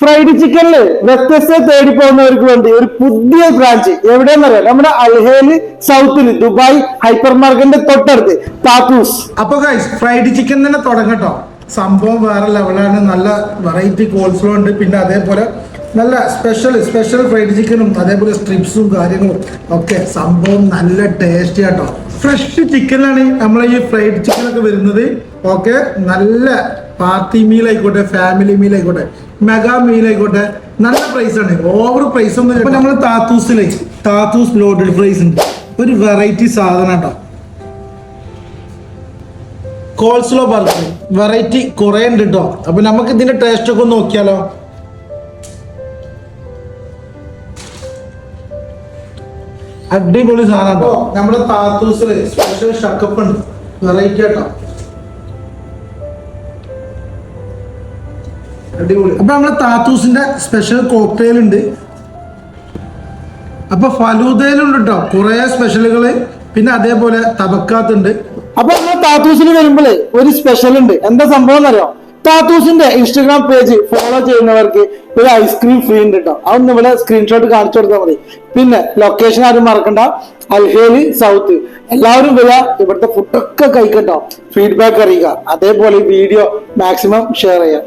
Fried ചിക്കനില് വ്യത്യസ്ത തേടി പോകുന്നവർക്ക് വേണ്ടി ഒരു പുതിയ ബ്രാഞ്ച് എവിടെയെന്നറിയാം, നമ്മുടെ അൽഹേല് സൗത്തിൽ ദുബായ് ഹൈപ്പർ മാർക്കറ്റിന്റെ തൊട്ടടുത്ത് താത്തൂസ്. അപ്പൊ ഗൈസ് ഫ്രൈഡ് ചിക്കൻ തന്നെ തുടങ്ങട്ടോ. സംഭവം വേറെ ലെവലാണ്. നല്ല വെറൈറ്റി കോൾസ്ലോ ഉണ്ട്. പിന്നെ അതേപോലെ നല്ല സ്പെഷ്യൽ ഫ്രൈഡ് ചിക്കനും അതേപോലെ സ്ട്രിപ്സും കാര്യങ്ങളും ഒക്കെ സംഭവം നല്ല ടേസ്റ്റി ആട്ടോ. ഫ്രഷ് ചിക്കനാണ് നമ്മളെ ഈ ഫ്രൈഡ് ചിക്കൻ ഒക്കെ വരുന്നത്. ഓക്കെ, നല്ല പാർട്ടി മീൽ ആയിക്കോട്ടെ, ഫാമിലി മീൽ ആയിക്കോട്ടെ, മെഗാ മീൽ ആയിക്കോട്ടെ, നല്ല പ്രൈസ് ആണ്. ഓവർ പ്രൈസ് ഒന്നും. ഇപ്പൊ നമ്മൾ താത്തൂസ് ലോഡഡ് ഫ്രൈസ് ഉണ്ട്. ഒരു വെറൈറ്റി സാധനം കേട്ടോ. കോൾസ്ലോ ബർഗർ വെറൈറ്റി കുറെ ഉണ്ട് കേട്ടോ. അപ്പൊ നമുക്ക് ഇതിന്റെ ടേസ്റ്റ് ഒക്കെ ഒന്ന് നോക്കിയാലോ. അടിപൊളി സാധനം കേട്ടോ. നമ്മുടെ താത്തൂസില് സ്പെഷ്യൽ ഷക്കപ്പ് ഉണ്ട്, വെറൈറ്റി കേട്ടോ, അടിപൊളി. അപ്പൊ നമ്മളെ താത്തൂസിന്റെ സ്പെഷ്യൽ കോക്ടെയിൽ ഉണ്ട്. അപ്പൊ ഫലൂദയിലുണ്ട് കേട്ടോ കുറെ സ്പെഷ്യലുകള്. പിന്നെ അതേപോലെ തബക്കാത്തുണ്ട്. അപ്പൊ നമ്മൾ താത്തൂസിന് വരുമ്പോൾ ഒരു സ്പെഷ്യൽ ഉണ്ട്. എന്താ സംഭവം എന്നറിയോ? താത്തൂസിന്റെ ഇൻസ്റ്റാഗ്രാം പേജ് ഫോളോ ചെയ്യുന്നവർക്ക് ഒരു ഐസ്ക്രീം ഫ്രീ ഉണ്ട് കേട്ടോ. അതൊന്ന് ഇവിടെ സ്ക്രീൻഷോട്ട് കാണിച്ചു കൊടുത്താൽ മതി. പിന്നെ ലൊക്കേഷൻ ആരും മറക്കണ്ട, അൽഹേലി സൗത്ത്. എല്ലാവരും വരിക, ഇവിടുത്തെ ഫുഡൊക്കെ കഴിക്കട്ടോ. ഫീഡ്ബാക്ക് അറിയുക. അതേപോലെ വീഡിയോ മാക്സിമം ഷെയർ ചെയ്യാം.